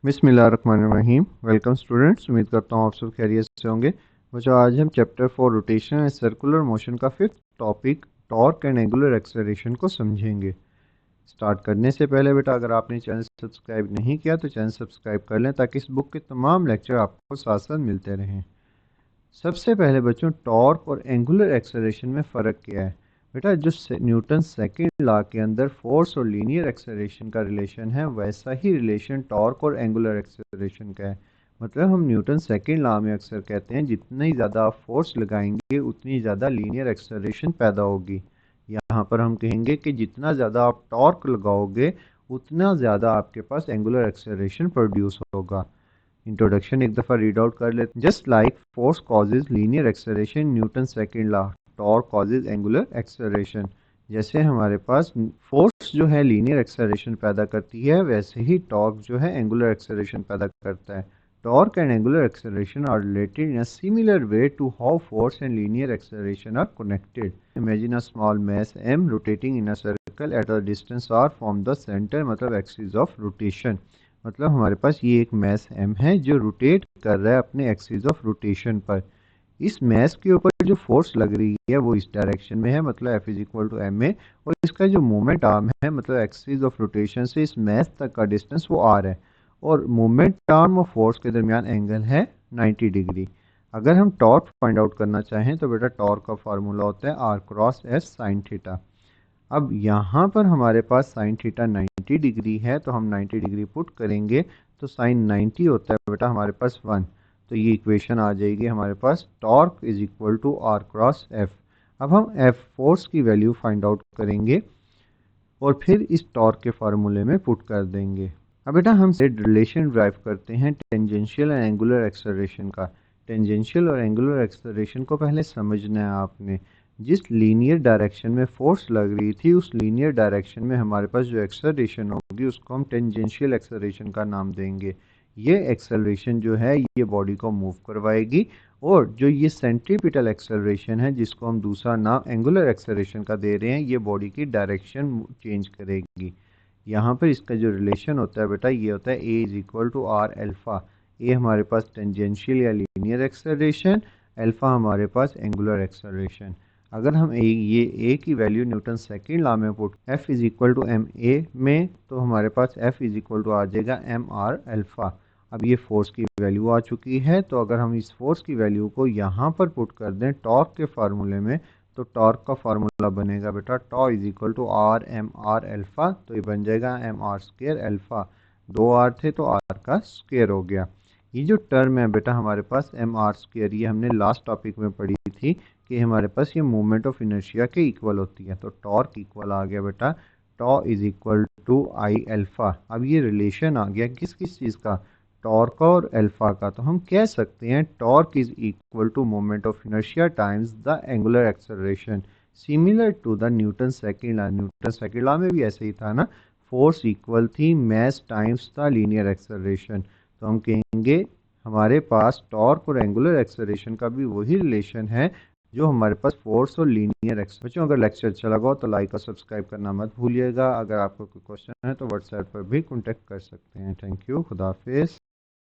बिस्मिल्लाहिर्रहमानिर्रहीम। Welcome students, उम्मीद करता हूँ आप सब खैरियत से होंगे। बच्चों, आज हम chapter 4 rotation and circular motion का fifth topic torque and angular acceleration को समझेंगे। स्टार्ट करने से पहले बेटा, अगर आपने चैनल सब्सक्राइब नहीं किया तो चैनल सब्सक्राइब कर लें ताकि इस बुक के तमाम लेक्चर आपको साथ साथ मिलते रहें। सबसे पहले बच्चों, टॉर्क और एंगुलर एक्सेलरेशन में फ़र्क क्या है? बेटा, जो न्यूटन सेकंड लॉ के अंदर फोर्स और लीनियर एक्सेलरेशन का रिलेशन है, वैसा ही रिलेशन टॉर्क और एंगुलर एक्सेलरेशन का है। मतलब हम न्यूटन सेकंड लॉ में अक्सर कहते हैं जितनी ज़्यादा आप फोर्स लगाएंगे उतनी ज़्यादा लीनियर एक्सेलरेशन पैदा होगी। यहाँ पर हम कहेंगे कि जितना ज़्यादा आप टॉर्क लगाओगे उतना ज़्यादा आपके पास एंगुलर एक्सेलरेशन प्रोड्यूस होगा। इंट्रोडक्शन एक दफ़ा रीड आउट कर लेते हैं। Just like force causes linear acceleration, Newton second law, torque causes angular acceleration. जैसे हमारे पास फोर्स जो है लीनियर एक्सेलरेशन पैदा करती है, वैसे ही टॉर्क जो है एंगुलर एक्सेलरेशन पैदा करता है। Torque and angular acceleration are related in a similar way to how force and linear acceleration are connected. Imagine a small mass m rotating in a circle at a distance r from the centre, मतलब axis of rotation. मतलब हमारे पास ये एक mess m है जो rotate कर रहा है अपने एक्सिस ऑफ रोटेशन पर। इस मैस के ऊपर जो फोर्स लग रही है वो इस डायरेक्शन में है, मतलब F is equal to M A. और इसका जो मोमेंट आर्म है, मतलब एक्सिस ऑफ रोटेशन से इस मैस तक का डिस्टेंस वो आर है। और मोमेंट आर्म और फोर्स के दरमियान एंगल है 90 डिग्री। अगर हम टॉर्क फाइंड आउट करना चाहें तो बेटा टॉर्क का फार्मूला होता है R cross S sine theta. अब यहाँ पर हमारे पास साइन थीटा 90 डिग्री है, तो हम 90 डिग्री पुट करेंगे तो साइन 90 होता है बेटा हमारे पास 1। तो ये इक्वेशन आ जाएगी हमारे पास, torque is equal to r cross F. अब हम एफ फोर्स की वैल्यू फाइंड आउट करेंगे और फिर इस टॉर्क के फार्मूले में पुट कर देंगे। अब बेटा हम रिलेशन ड्राइव करते हैं टेंजेंशियल एंड एंगुलर एक्सेलरेशन का। टेंजेंशियल और एंगुलर एक्सेलरेशन को पहले समझना है आपने। जिस लीनियर डायरेक्शन में फोर्स लग रही थी उस लीनियर डायरेक्शन में हमारे पास जो एक्सेलरेशन होगी उसको हम टेंजेंशियल एक्सेलरेशन का नाम देंगे। ये एक्सेलरेशन जो है ये बॉडी को मूव करवाएगी। और जो ये सेंट्रीपिटल एक्सेलरेशन है जिसको हम दूसरा नाम एंगुलर एक्सेलरेशन का दे रहे हैं, ये बॉडी की डायरेक्शन चेंज करेगी। यहाँ पर इसका जो रिलेशन होता है बेटा ये होता है a is equal to r alpha. A हमारे पास टेंजेंशियल या लीनियर एक्सेलरेशन, एल्फा हमारे पास एंगुलर एक्सेलरेशन। अगर हम ए की वैल्यू न्यूटन सेकंड लॉ में put F is equal to M a में, तो हमारे पास एफ इज इक्वल टू आ जाएगा एम आर एल्फा। अब ये फोर्स की वैल्यू आ चुकी है, तो अगर हम इस फोर्स की वैल्यू को यहाँ पर पुट कर दें टॉर्क के फार्मूले में, तो टॉर्क का फार्मूला बनेगा बेटा tau is equal to R M R alpha. तो ये बन जाएगा एम आर स्क्र एल्फा। दो आर थे तो आर का स्क्र हो गया। ये जो टर्म है बेटा हमारे पास एम आर स्क्र, ये हमने लास्ट टॉपिक में पढ़ी थी कि हमारे पास ये मोमेंट ऑफ इनर्शिया के इक्वल होती है। तो टॉर्क इक्वल आ गया बेटा tau is equal to I alpha. अब ये रिलेशन आ गया किस किस चीज़ का, टॉर्क और एल्फा का। तो हम कह सकते हैं torque is equal to moment of inertia times the angular acceleration, similar to the Newton second law. Newton second law में भी ऐसे ही था ना, फोर्स इक्वल थी mass times the linear acceleration. तो हम कहेंगे हमारे पास टॉर्क और एंगुलर एक्सेलरेशन का भी वही रिलेशन है जो हमारे पास फोर्स और लीनियर एक्सेलरेशन। बच्चों, अगर लेक्चर अच्छा लगा हो तो लाइक और सब्सक्राइब करना मत भूलिएगा। अगर आपको कोई क्वेश्चन है तो व्हाट्सएप पर भी कॉन्टेक्ट कर सकते हैं। थैंक यू, खुदा हाफिज़।